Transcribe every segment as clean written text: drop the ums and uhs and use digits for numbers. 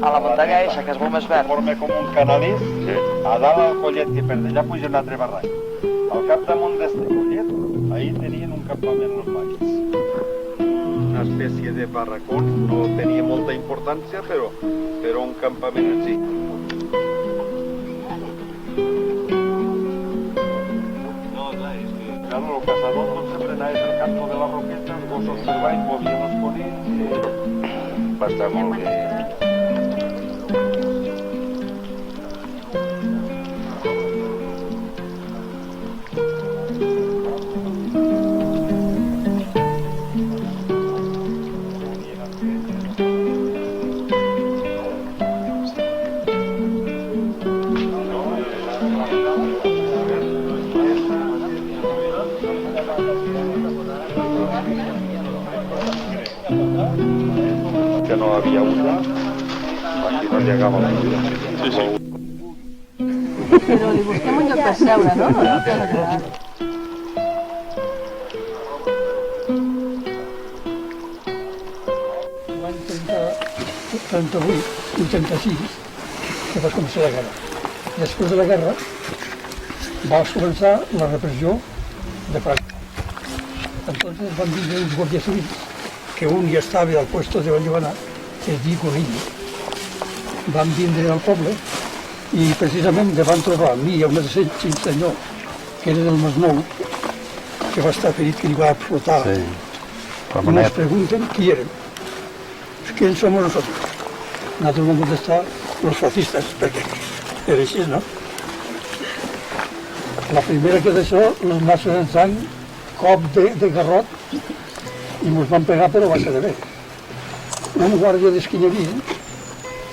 A la muntanya eixa, que és molt més verd. Forma com un canalís, a dalt al collet que per d'allà puja un altre barranc. Al capdamunt d'este collet, ahir tenien un campament els maquis. Una espècie de barracón, no tenia molta importància, però un campament en si. Claro, el cazador sempre anava pel canto de la roqueta, els gossos per baix, movien els conills i va estar molt bé. Que no havia una, aquí no llegava la vida. Sí, sí. Però li busquem un lloc per seure, no? L'any 38 i 36 que va començar la guerra. Després de la guerra va començar la repressió de Franco. Entonces van vindre uns guàrdies civils, que un ja estava al puesto de Vallivana, que es diu Conill. Van vindre al poble i precisament van trobar a mi i a un altre senyor que era del Masnou, que va estar ferit, que li va flotar. Sí. I nos pregunten qui érem. ¿Quién somos nosotros? Nosaltres vam contestar los fascistas, perquè era així, no? La primera que d'això, els nassos en sang, cop de garrot, i ens van pegar, però va ser de bé. Un guàrdia d'Esquinyavia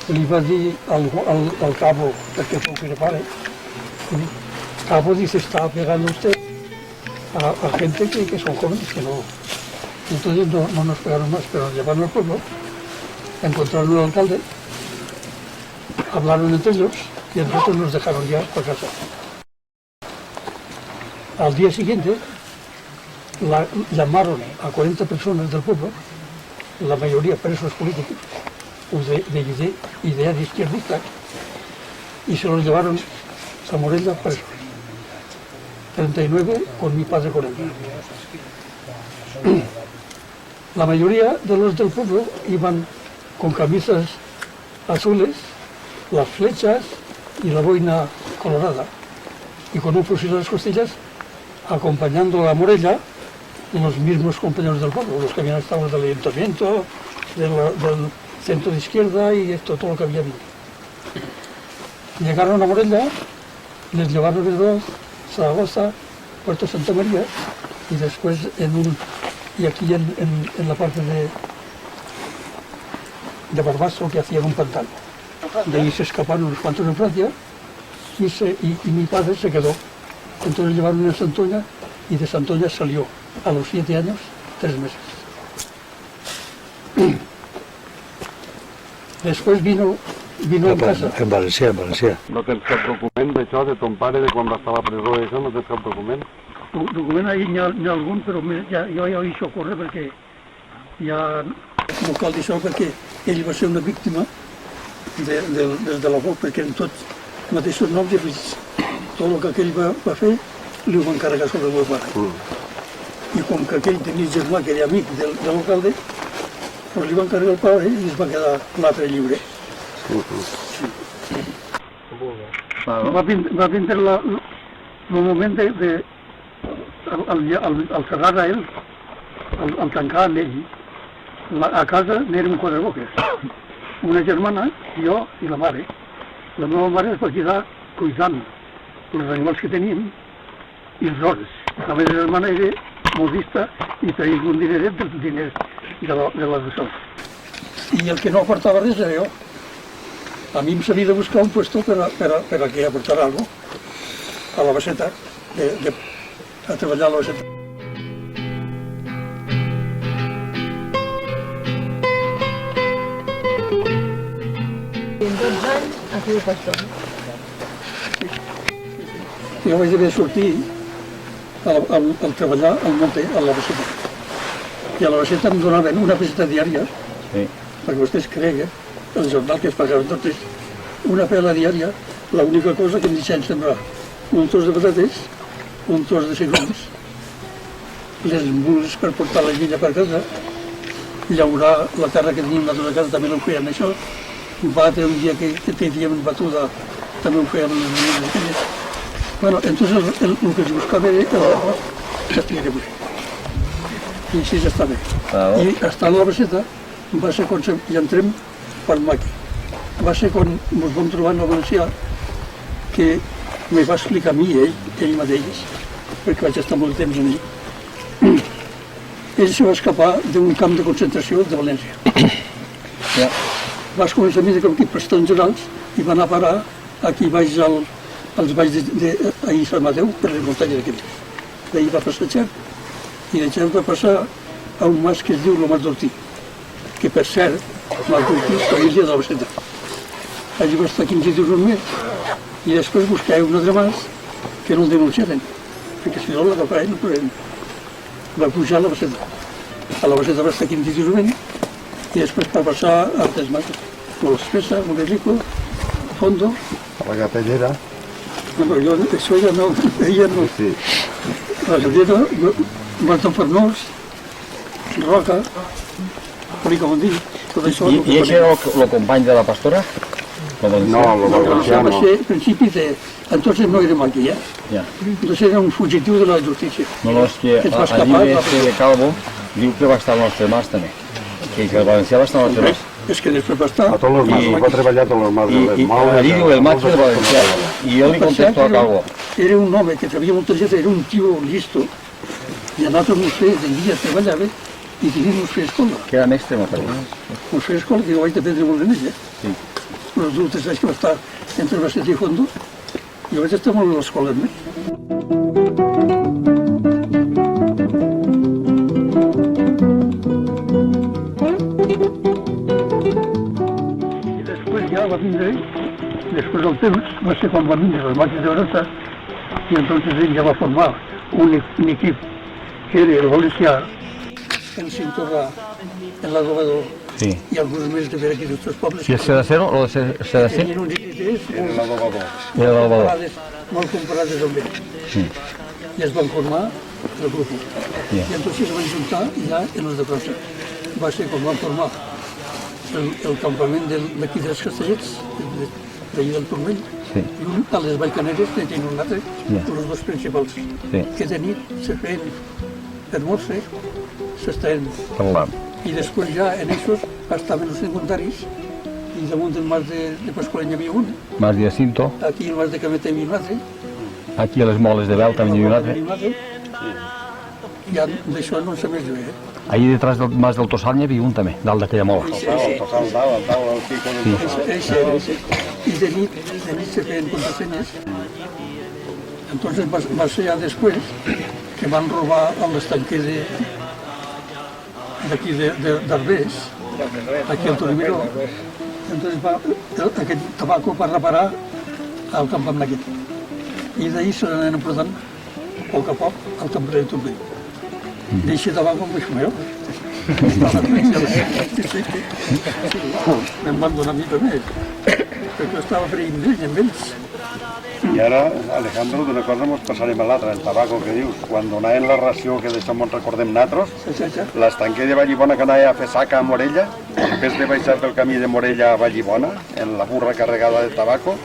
li va dir al cabo, perquè fou que era pare, cabo dice, está pegando usted a gente que son jóvenes, que no. Entonces no nos pegaron más, pero nos llevaron al pueblo, encontraron al alcalde, hablaron entre ellos y nosotros nos dejaron ya para casa. Al día siguiente llamaron a 40 personas del pueblo, la mayoría presos políticos, de idea de izquierdista, y se los llevaron a Morella presos. 39 con mi padre 40. La mayoría de los del pueblo iban con camisas azules, las flechas y la boina colorada, y con un fusil a las costillas, acompañando a Morella los mismos compañeros del pueblo, los que habían estado del ayuntamiento, del centro de izquierda y todo lo que había habido. Llegaron a Morella, les llevaron de dos, Zaragoza, Puerto Santa María, y después y aquí en la parte de Barbaso, que hacían un pantano. De ahí se escaparon unos cuantos en Francia y mi padre se quedó. Entonces llevaron a Santoña y de Santoña salió a los 7 años, 3 meses. Después vino en casa. En Valencià. No tens cap document d'això, de ton pare, de quan va estar a la presó i això, no tens cap document? Document n'hi ha algun, però jo ja ho deixo córrer perquè ja no cal dir això, perquè ell va ser una víctima de la por, perquè en tots mateixos noms i apellids. Tot el que aquell va fer li ho va encarregar sobre el meu pare. I com que aquell tenia germà que era amic de l'alcalde, doncs li va encarregar el pare i es va quedar l'altre lliure. Va vindre el moment al cerrar a ell, al tancar amb ell, a casa n'érem 4 boques. Una germana, jo i la mare. La meva mare es va quedar cuidant els animals que teníem i els horts. La meva germana era modista i tenia un dineret dels diners de les de sol. I el que no aportava res era jo. A mi em s'havia de buscar un puesto per a que aportara alguna cosa a la baseta, a treballar a la baseta. en 12 anys ha sigut pastor. Jo vaig haver de sortir a treballar al Monte, a la Baceta. I a la Baceta em donaven una peseta diària, perquè vostès creguen, el jornal que es pagaven tots, una pela diària, l'única cosa que em deixaven sembrar un tros de patates, un tros de segons, les mules per portar la llenya per casa, llaurar la terra que teníem nosaltres a casa, també ho feien això, batre un dia que teníem batuda, també ho feien les mules aquelles. Bueno, entonces el que es buscava era l'arròs que s'havia de posar. I així està bé. I estant a la Baceta va ser quan hi entrem per Maqui. Va ser quan ens vam trobar en el valencià que me va explicar a mi, ell mateix, perquè vaig estar molt temps amb ell. Ell se va escapar d'un camp de concentració de València. Va començar a mi per Estats Generals i va anar a parar aquí baix als valls d'ahir Sant Mateu, per les muntanyes d'aquestes. D'ahir va passar Xert, i de Xert va passar a un mas que es diu el Mas d'Ortí, que per cert, Mas d'Ortí és família de la Baceta. Allí va estar 15 dies un mes, i després buscava un altre mas que no el denunciaren, perquè si no l'agafaven no podien. Va pujar a la Baceta. A la Baceta va estar 15 dies un mes, i després va passar a altres masos, Molespesa, Monelico, Fondo. A la Gatellera. No, però jo això ja no, ella no. Sí. La Gatellera, Mas d'en Farnós, Roca, Policamondí, tot això. I aquest era el company de la pastora? No, el valencià va no. ser principi de... Entonces no érem aquí, Ja. Entonces era un fugitiu de la justícia. No, és que es va el escapar, llibre este de Calvo diu que va estar al nostre mas també. Que el valencià va estar al nostre mas. És que després va estar... A tots els masos, va treballar a tots els masos. I allí diu el maig del valencià. I jo li contesto a Calvo. Era un home que sabia molta gent, era un tio listo. I a nosaltres ens feia, de dia treballava i teníem uns feia escola. Que era mestre, m'ha parlat. Uns feia escola que jo vaig aprendre molt en ella. Sí. Els últims anys que va estar entre Baceta i Fondo, jo vaig estar molt a l'escola amb ell. I després ja va vindre ell, després del temps, va ser quan van vindre les màquines de Barata, i entonces ell ja va formar un equip que era el valencià, el Cintorrà, el Ladovador, Sí. i alguns més de per aquí d'altres pobles. I el Sedacero, o de Sedacer? Tenien uns idees Era l'adobador. Era l'Albador. molt comparades amb ell. Sí. I es van formar el grup. Ja. I entonces es van juntar ja en els de França. Va ser quan van formar el campament d'aquí dels Castellets, d'ahir del Turmell, Sí. i un a les Vallcaneres que tenien un altre, Ja. els dos principals, Sí. que de nit se feien per morse, s'estaven. Parlant. I després ja en aquests estaven els secundaris, i damunt del mas de Pasqualeny hi havia un, Mas de Cinto. aquí el mas de Cameta hi havia un altre, Aquí a les moles de Bel també hi havia un altre. Ja d'això no en sé més jo, Allí detrás del mas del Tossal n'hi havia un també, dalt d'aquella mola. El dalt, el pico del Tossal. Ese. I de nit se feien contrasenyes. Entonces va ser ja després que van robar a l'estanquer d'aquí d'Arbés, aquí al Toribiró. Entonces aquest tabaco va reparar al campament aquest. I d'ahir se n'anaven portant, a poc al campament de Toribiró. Deixa tabaco amb això meu. Me'n van donar a mi també, perquè estava freint amb ells. I ara, Alejandro, d'una cosa ens passarem a l'altra, el tabaco que dius. Quan donaven la ració, que d'això ens recordem nosaltres, l'estanquer de Vallibona que anava a fer saca a Morella, en vez de baixar pel camí de Morella a Vallibona, en la burra carregada de tabaco,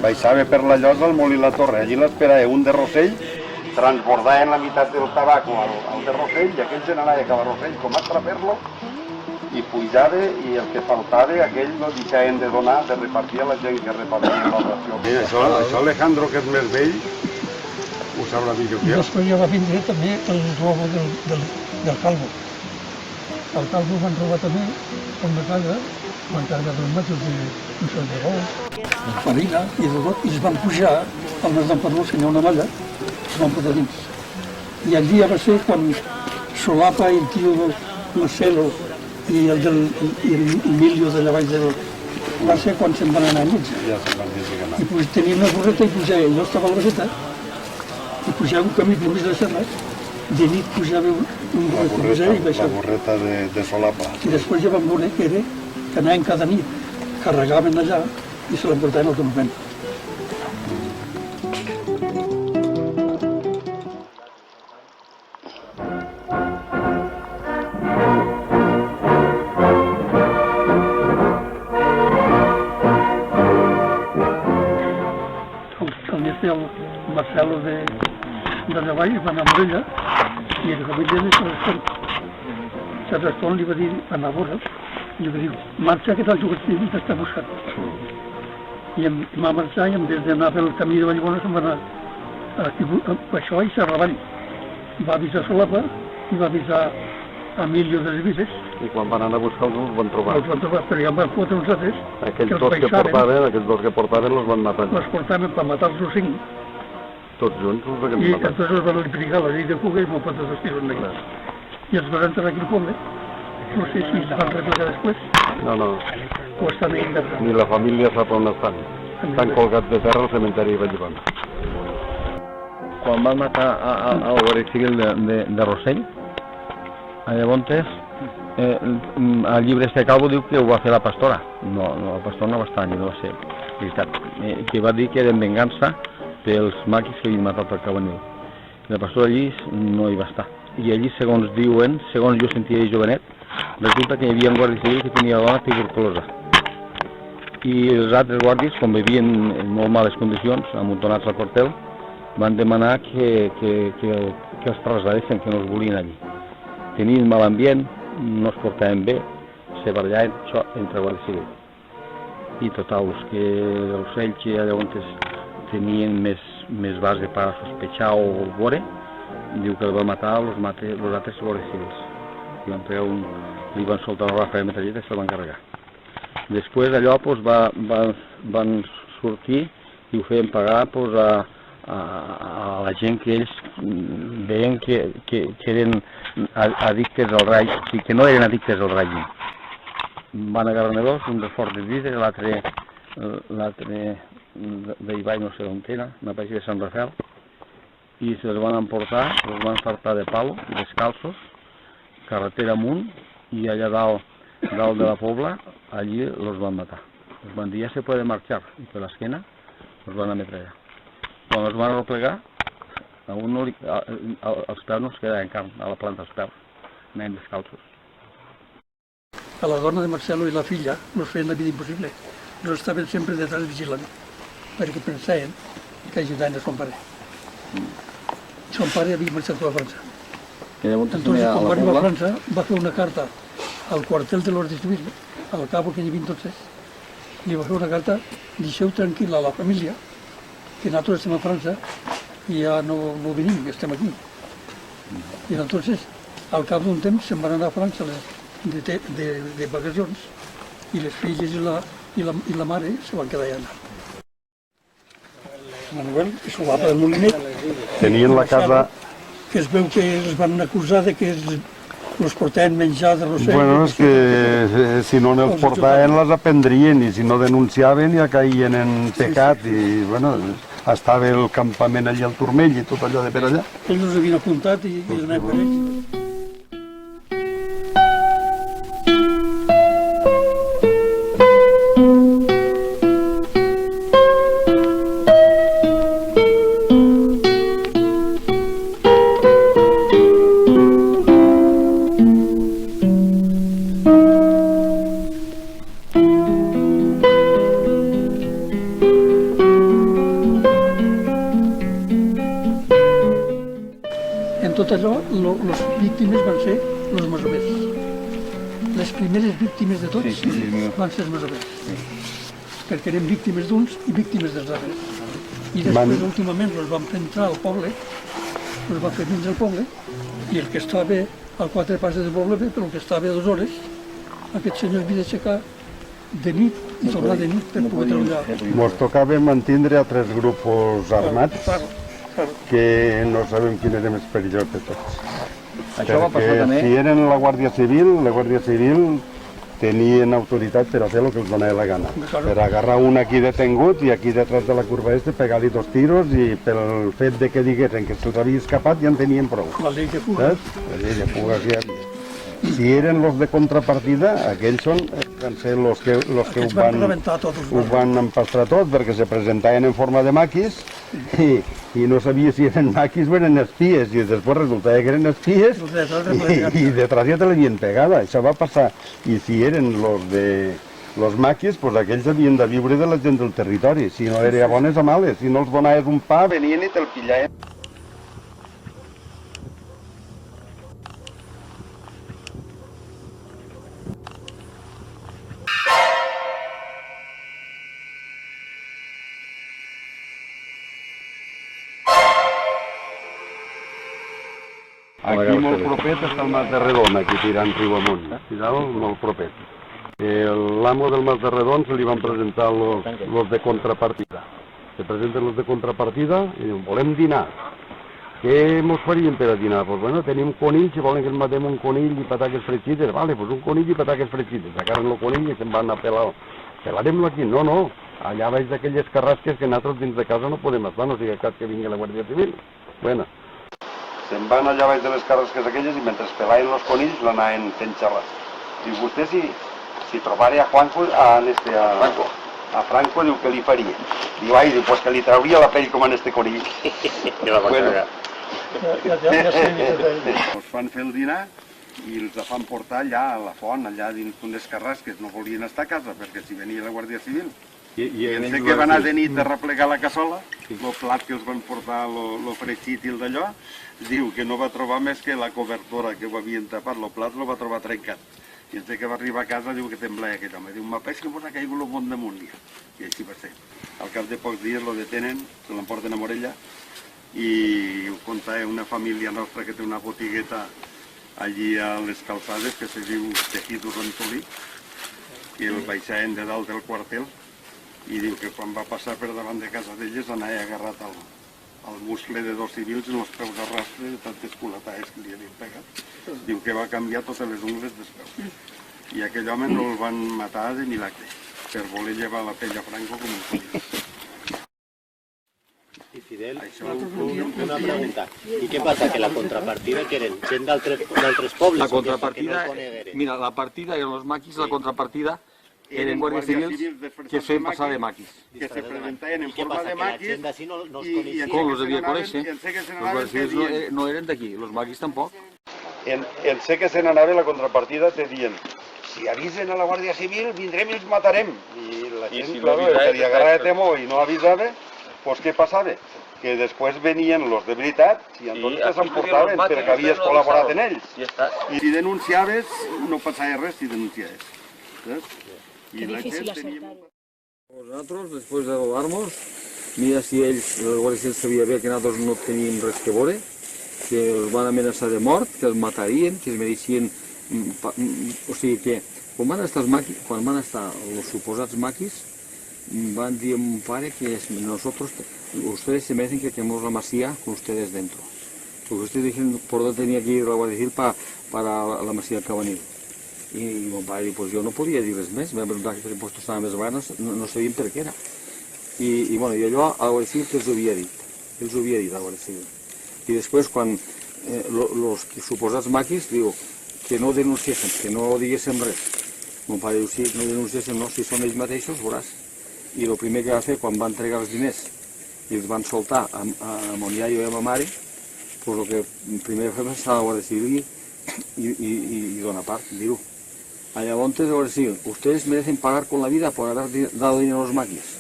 baixava per la llosa al Molí la Torre. Allí l'esperava un de Rossell, transbordaven la meitat del tabaco al de Rossell, i aquell se n'anava cap a Rossell com a trafer-lo, i pujava, i el que faltava, aquell no deixaven de donar, de repartir a la gent que repartia la ració. Mira, això Alejandro, que és més vell, ho sabrà millor que jo. Després ja va vindre també el robo del Calvo. El Calvo van robar també una casa, van carregar dos metres de bou, farina i de tot, i es van pujar al mes d'Empadós, que hi ha una malla, es van posar dins. I el dia va ser quan Solapa i el tio del Marcelo i el Emilio de la Vall va ser quan se'n van anar a Lletja. Ja se'n van dir que I pues, tenia una burreta i pujava, jo estava a la baseta, i pujava un camí per mig de la serra, de nit pujava un burret, pujava i la baixava. burreta de solapa. I després ja vam veure que era que anaven cada nit, carregaven allà i se l'emportaven al campament. El mestre, el Marcelo de Navall, va anar a Morella i el família de Sant Respon li va dir, va anar a veure'l, i li va dir, marxa que tal jugatiu t'està buscant. I va marxar i en vez d'anar pel camí de Vallbona se'n va anar a això i Serravall. Va avisar Solapa i va avisar Emilio de les Viles. I quan van anar a buscar-los els van trobar. Els van trobar, però ja en van fotre uns altres Aquells dos que portaven els van matar. els portaven per matar-los 5 Tots junts els i van matar. entonces els van implicar la llei de fuga i molt fotre dos tiros negres. I els van entrar aquí al poble. No sé si es van replegar després No, o estan ahí enterrats. ni la família sap on estan. Estan colgats de terra al cementeri de Vallbona. Quan van matar al Guàrdia Civil de Rossell, llavors el llibre este Calvo diu que ho va fer la pastora. No, la pastora no va estar allà, no va ser veritat. Que va dir que era en vengança pels maquis que havien matat el Cabanil. La pastora allí no hi va estar. I allí, segons diuen, segons jo sentia de jovenet, resulta que hi havia un guàrdia civil que tenia la dona tuberculosa. I els altres guàrdies, com vivien en molt males condicions, amuntonats al quartel, van demanar que els trasladessin, que no els volien allí. Tenien mal ambient, no es portaven bé, se barllaven, això, entre guàrdia civil. I total, els que els ells que llavors tenien més base per sospechar o veure, diu que el van matar els altres guàrdies civils. Li van soltar una rafa de metralleta i se'l van carregar. Després d'allò van sortir i ho feien pagar a la gent que ells veien que eren addictes al règim, o sigui, que no eren addictes al règim. Van agarrar-ne dos, un de Fort de Vidre, l'altre d'Ibai, no sé on era, una paella de Sant Rafael, i se'ls van emportar, els van fartar de palo, descalços, carretera amunt, i allà dalt de la Pobla, allí els van matar. Els van dir, ja se puede marxar, i per l'esquena els van ametrallar. Quan els van replegar, a un els peus no es quedaven carn, a la planta dels peus, anaven descalços. A la dona de Marcelo i la filla no feien la vida impossible. No estaven sempre detrás vigilant, perquè pensaven que ajudaven a son pare. Son pare havia marxat a França. Entonces, quan va arribar a França, va fer una carta al quartel de l'Ordre Civil, al cabo que hi havia entonces, li va fer una carta, deixeu tranquil·la a la família, que nosaltres estem a França i ja no venim, estem aquí. I entonces, al cap d'un temps, se'n van anar a França de vacacions i les filles i la mare se van quedar allà. Manuel, Solapa del Molinet, Tenien la casa... que es veu que els van acusar de que els portaven menjar de Rossell. Bueno, és que si no els portaven les aprendrien i si no denunciaven ja caïen en pecat i bueno, estava el campament allà al Turmell i tot allò de per allà. Ells els havien apuntat i anaven per ells. Tot allò, les víctimes van ser els masovers. Les primeres víctimes de tots van ser els masovers. Perquè eren víctimes d'uns i víctimes dels altres. I després, últimament, els van fer entrar al poble, els van fer vindre al poble, i el que estava al 4 passes del poble, però el que estava a 2 hores, aquest senyor havia d'aixecar de nit i tornar de nit per poder treballar. Ens tocava mantindre a 3 grups armats que no sabem quin era més perillós de tots. Això va passar Perquè també... si eren la Guàrdia Civil tenien autoritat per a fer el que els donava la gana. Per agarrar un aquí detengut i aquí detrás de la curva pegar-li 2 tiros i pel fet de que diguessin que se'ls havia escapat ja en tenien prou. La llei de fuga. Saps? La llei de fuga que hi havia. Si eren los de contrapartida, aquells van ser los que Aquests van rebentar tots. ho van empastrar tot perquè se presentaven en forma de maquis i no sabia si eren maquis o eren espies i després resultava que eren espies i detrás ja te l'havien pegada. Això va passar. I si eren los maquis, pues aquells havien de viure de la gent del territori. Si no era a bones a males. Si no els donaves un pa, venien i te'l pillaven. Aquí molt propet està el Mas de Redon, aquí tirant riu amunt, molt propet. L'amo del Mas de Redon se li van presentar los de contrapartida. Se presenten los de contrapartida i diuen, volem dinar. Què mos farien per a dinar? Pues bueno, tenim conills i volen que ens matem un conill i pataques fregits. Vale, pues un conill i pataques fregits. Agarren el conill i se'n van a pelar. Pelarem-lo aquí? No, no. Allà baix d'aquelles carrasques que nosaltres dins de casa no podem estar, no sigui cas que vingui la Guàrdia Civil. Bueno. Se'n van allà baix de les carrasques aquelles i mentre pelaven els conills l'anaven fent xerrar. Diu, vostè si trobara a Juanjo, a Franco, diu que li faria. Diu, ai, pues que li trauria la pell com en este conill. Bueno. Els fan fer el dinar i els fan portar allà a la font, allà dins d'unes carrasques. No volien estar a casa perquè si venia la Guàrdia Civil. I en sé que van anar de nit a replegar la cassola, el plat que els van portar, el fregit i el d'allò, diu que no va trobar més que la cobertura que ho havien tapat, el plat el va trobar trencat. I en sé que va arribar a casa, diu que temblava aquell home. Diu, m'apeix que mos ha caigut el món damunt. I així va ser. Al cap de pocs dies lo detenen, se l'emporten a Morella, i ho conta una família nostra que té una botigueta allí a les calçades que se diu Tejidos Antolí, i el baixaven de dalt del quartel, i diu que quan va passar per davant de casa d'elles anava agarrat al muscle de 2 civils en els peus a rastre de tantes culatades que li havien pegat. Diu que va canviar totes les ungles dels peus. I aquell home no el van matar de milagre, per voler llevar la pell a Franco com un conill. I Fidel, una pregunta. I què passa? Que la contrapartida que eren gent d'altres pobles? La contrapartida, mira, la partida eren los maquis, la contrapartida eren guàrdies civils que es feien passar de maquis. Que se presentaven en forma de maquis i com els devia conèixer. Els guàrdies civils no eren d'aquí, els maquis tampoc. En sé que se n'anava la contrapartida te dient, si avisen a la Guàrdia Civil vindrem i els matarem. I la gent, claro, que li agarrava temor i no avisava, doncs què passava? Que després venien los de veritat i entonces s'emportaven perquè havies col·laborat en ells. I si denunciaves, no passava res si denunciaves. Qué difícil acertar-ho. Nosaltres, després de robar-nos, mira si ells, el Guàrdia Civil sabia bé que nosaltres no teníem res que veure, que els van amenaçar de mort, que els matarien, que es mereixien... O sigui que, quan van estar els suposats maquis, van dir a mon pare que ustedes se merecen que quememos la masía con ustedes dentro. Porque ustedes dijeron por dónde tenía que ir la Guàrdia Civil para la masía del Cabanil. I mon pare diu, pues jo no podia dir res més, m'ha preguntat que els impostos estaven més baratos, no sabien per què era. I allò a la Guàrdia Civil que els ho havia dit, a la Guàrdia Civil. I després, quan els suposats maquis, diu que no denunciéssim, que no diguéssim res. Mon pare diu, sí, no denunciéssim, no, si són ells mateixos, veuràs. I el primer que va fer, quan van entregar els diners i els van soltar a mon iaio i a ma mare, pues el que primer va fer va ser a la Guàrdia Civil y dona part, dir-ho. Llavors, ustedes merecen pagar con la vida por haber dado dinero a los maquis.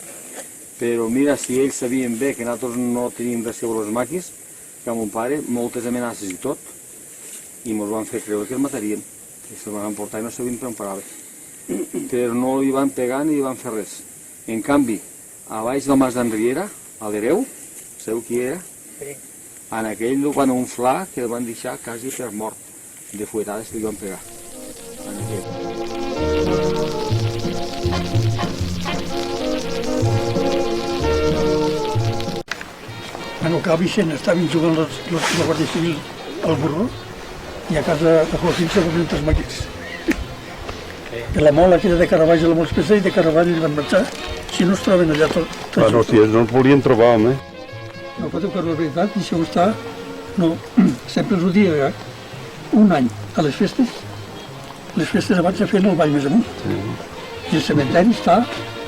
Però mira, si ells sabien bé que nosaltres no teníem res sobre els maquis, que a mon pare, moltes amenaces i tot, i ens van fer creure que els matarien, que se'ls van emportar i no sabien per on paraven. Però no li van pegar ni li van fer res. En canvi, a baix del Mas d'en Riera, a l'Hereu, sabeu qui era? En aquell el van inflar que el van deixar quasi per mort, de fuetades que li van pegar. En el que Vicent estaven jugant la Guàrdia Civil al Borró i a casa de Joaquín se presenten els maquis. De la mola que era de Caravaggio, la molt especial, i de Caravaggio van marxar. Si no es troben allà tots Bueno, si ells no els volien trobar, home. No podeu que la veritat, i això està... No, sempre us ho diia, un any a les festes abans de fer el ball més amunt. I el cementeri està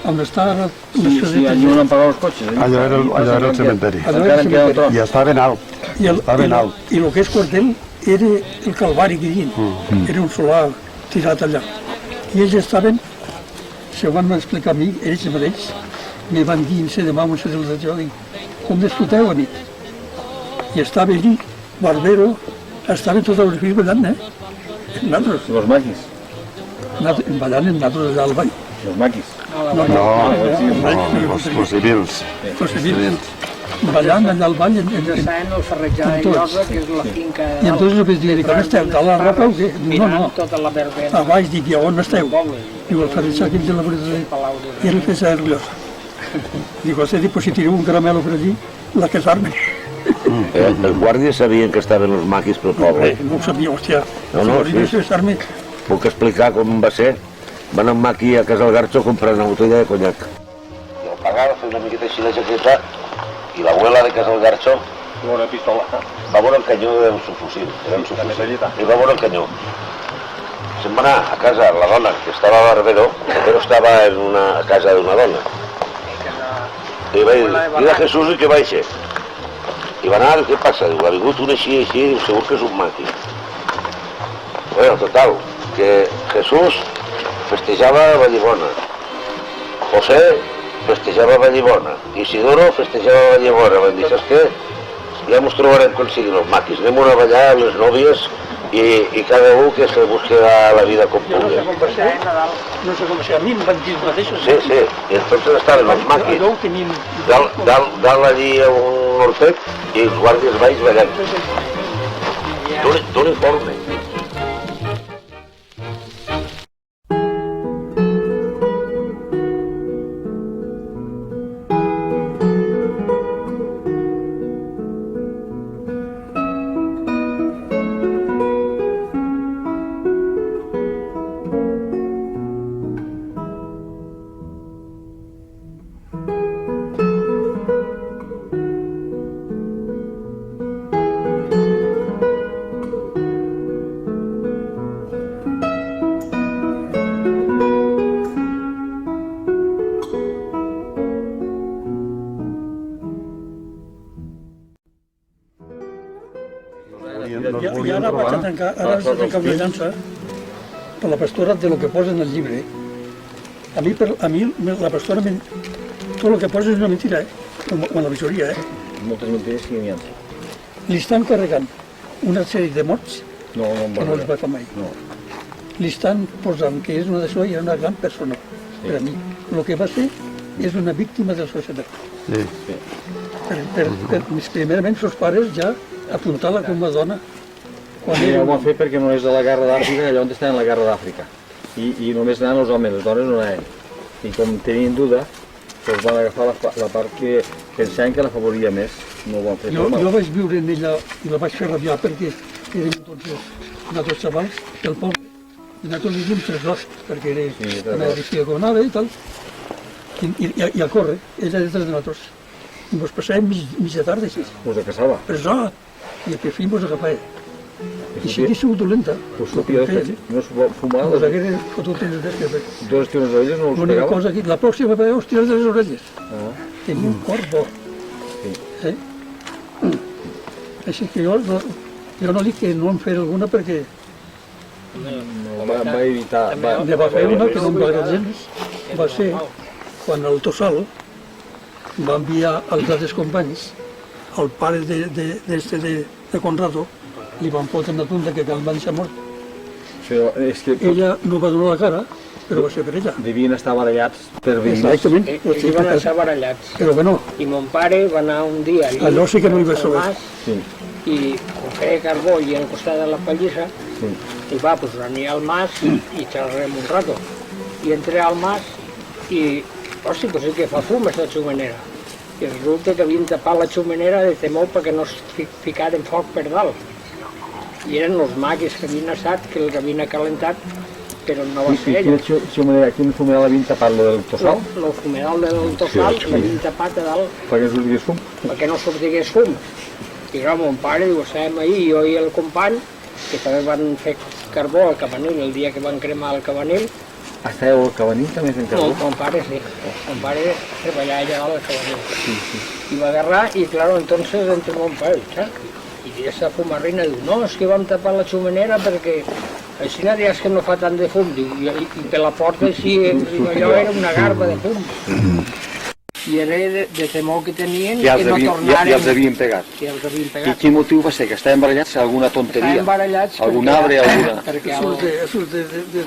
on està ara... Sí, allí on han pagat els cotxes. Allò era el cementeri. Allò era el cementeri. I està ben alt. I el que és quartel era el Calvari que diuen. Era un solar tirat allà. I ells estaven, se ho van explicar a mi, ells mateixos, me van dir en demà amb això del jo, dic, com disfruteu a nit? I estava allí, Barbero, estaven tots els fills ballant, Nosaltres. Los maquis. Ballant en nosaltres allà al ball. Los maquis. Els civils. Els civils. Ballant allà al ball en el Ferrejar de Llosa, que és la finca... I entonces el que diuen, on esteu? Dalt la roca o què? No. Tota la verbena. A baix, dic, i on esteu? Diu, el Ferrejar aquell de la Breda i el Fesa de Llosa. Diu, pues si tireu un caramelo per allí, la que s'arme. Els guàrdies sabien que estaven els maquis pel poble. No ho sabia, hòstia. No, sí. Puc explicar com va ser? Van amb maqui a Casa del Garxo a comprar una botella de conyac. I al pagar va fer una miqueta així la jaqueta i l'abuela de Casa del Garxo Una pistola. va veure el canyó del seu fusil. I va veure el canyó. Se'n va anar a casa la dona, que estava a Barbero, però estava en una casa d'una dona. I va dir, mira Jesús i que baixe. I va anar, què passa? Diu, ha vingut un així, diu, segur que és un maqui. Bueno, total, que Jesús festejava a Vallibona, José festejava a Vallibona, Isidoro festejava a Vallibona. Van dir, saps què? Ja ens trobarem quan siguin els maquis. Anem a ballar amb les nòvies i cada un que se busqui la vida com pugui. No sé com va ser, a mi em van dir els mateixos. Sí, i entonces estaven els maquis dalt allí a un hortet i els guàrdies baix ballant. D'un informe. I ara vaig a tancar una llança per la pastora de lo que posa en el llibre. A mi la pastora, tot el que posa és una mentira, com la visoria. Moltes mentides que n'hi ha. Li estan carregant una sèrie de morts que no els va fer mai. Li estan posant que és una de això i era una gran persona per a mi. El que va ser és una víctima de la societat. Primerament, els pares ja apuntar-la com a dona. Sí, ho van fer perquè no és de la guerra d'Àfrica, allà on estaven en la guerra d'Àfrica. I només anaven els homes, les dones no anaven. I com tenien duda, doncs van agafar la part que pensaven que la favoria més. No ho van fer tot mal. Jo vaig viure en ella i la vaig fer rabiar perquè érem tots xavals del poble. I nosaltres vivíem 3 dos, perquè era una edició que anava i tal. I a córrer, ella era de nosaltres. I ens passàvem mitja tarda així. Us caçava? Presó! I el que fèiem ens agafava. I si hagués sigut dolenta, no es fumava? Us hagués fotut en les desques. Tu els tiros de orelles no els L'única cosa aquí, la pròxima vegada us tiraré de les orelles. Tenia un cor bo. Així que jo no dic que no en fer alguna perquè... Va evitar... Ne va fer una que no em va agradar gens. Va ser quan el Tossal va enviar als altres companys, al pare de Conrado, li van fotre una tunda que el van deixar mort. Ella no va donar la cara, però va ser per ella. Devien estar barallats per veïns. Exactament. Ells van estar barallats. Però bueno. I mon pare va anar un dia allò sí que no hi va saber. I feia carbó i al costat de la pallissa i va, doncs aniré al mas i xerrarem un rato. I entré al mas i, hosti, pues és que fa fum aquesta xumenera. I resulta que havien tapat la xumenera de temor perquè no es ficaren foc per dalt. I eren els maquis que havien estat, que els havien acalentat però no va ser ella. Quin fumeral havien tapat, lo del tossal? El fumeral del tossal l'havien tapat a dalt Perquè no sortigués fum? perquè no sortigués fum. I clar, mon pare, diu, estàvem ahir, jo i el company, que també van fer carbó al Cabanil, el dia que van cremar el Cabanil. Estàveu al Cabanil també fent carbó? Mon pare sí, mon pare treballava allà dalt al Cabanil. I va agarrar i, claro, entonces entre mon pare, i aquesta fumarrina diu, no, és que vam tapar la xumenera perquè així no dius que no fa tant de fum, diu, i per la porta així, allò era una garba de fum. I era de temor que tenien que no tornaren. Ja els havien pegat. Ja els havien I pegat. quin motiu va ser? Que estaven barallats? Alguna tonteria? Estaven barallats Algun arbre, alguna... perquè de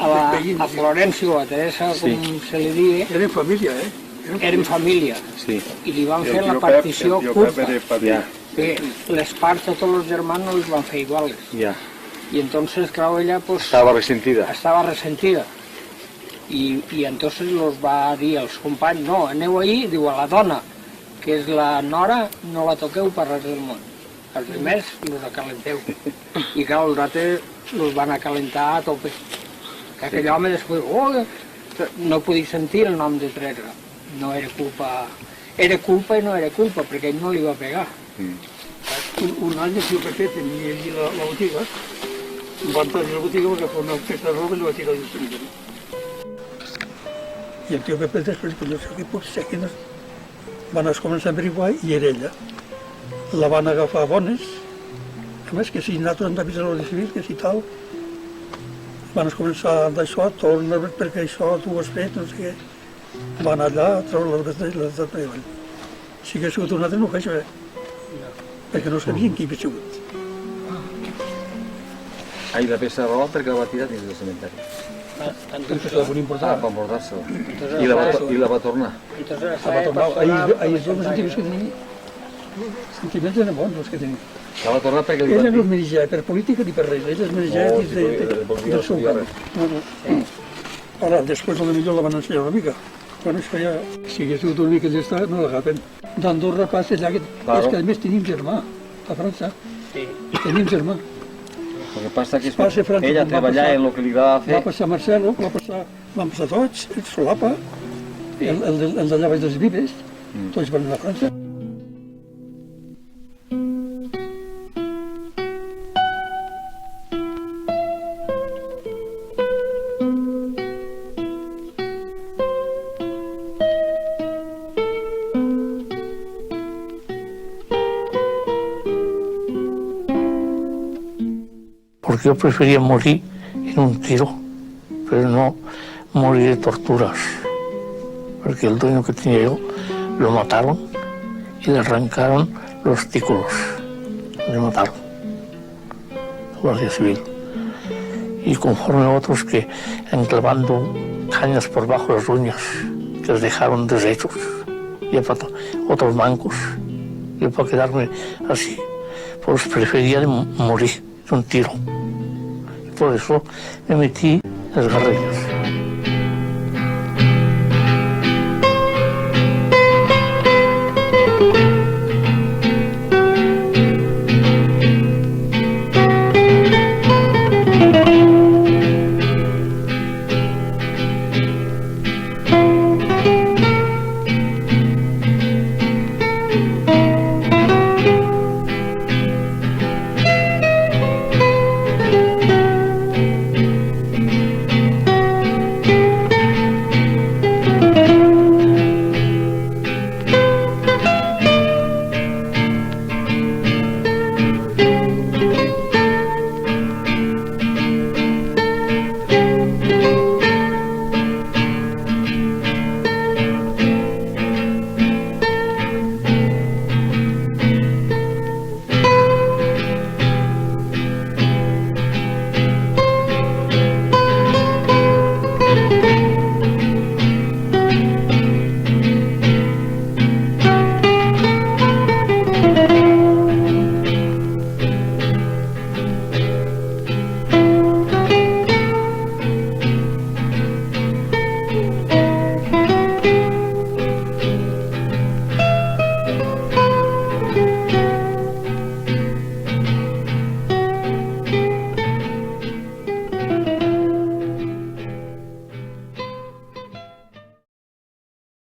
a Florencio, a Teresa, com se li digui, Eren família, eren família. Sí. I li van fer la partició curta. Ja, Que les parts de tots els germans no les van fer iguales. ja. Y entonces, claro, ella pues Estava ressentida. estaba resentida. Y entonces los va dir als companys, no, aneu ahir, diu, a la dona, que és la nora, no la toqueu per res del món. Els primers los acalenteu. I clar, els altres los van acalentar a tope. Que aquell home després, no podia sentir el nom de Teresa. No era culpa... Era culpa i no era culpa, perquè ell no li va pegar. Un any el tio Pepe tenia allí la botiga, van tenir la botiga perquè fa una festa de roba i la va tirar al cementeri. I el tio Pepe després, que no sé què pot ser, que no... van començar a averiguar i era ella. La van agafar a bones, a més que si nosaltres hem d'avisar a l'Ordre Civil, que si tal, van començar d'això, torna perquè això tu ho has fet, no sé què. Van allà a treure les de davall. Si hagués sigut un altre no ho feia bé, perquè no sabien qui havia sigut. I la peça de roba perquè la va tirar dins del cementeri. Perquè se la volia importar. Per embordar-se-la. I la va tornar. Entonces, La va tornar. Ahir els sentiments que tenia, sentiments eren bons els que tenia. La va tornar perquè li Ella va no dir... es menjava per política ni per res, ella es menjava dins del seu camp. Ara, després a la millor la van ensenyar una mica. Bueno, això ja, si hagués sigut una mica d'estar, no l'agafen. D'Andorra passa allà, és que a més tenim germà, a França. sí. Tenim germà. El que passa que Passa França, ella va treballava passar- en el que li va fer... Va passar Marcelo, van passar tots, el Solapa, el d'allà baix dels Vives, tots van anar a França. Porque yo prefería morir en un tiro, pero no morir de torturas. Porque el dueño que tenía yo lo mataron y le arrancaron los testículos. Le mataron. La Guardia Civil. Y conforme a otros que enclavando cañas por bajo las uñas, que les dejaron deshechos. Y otros mancos. Yo para quedarme así, pues prefería morir de un tiro. Por eso me metí en las guerrillas.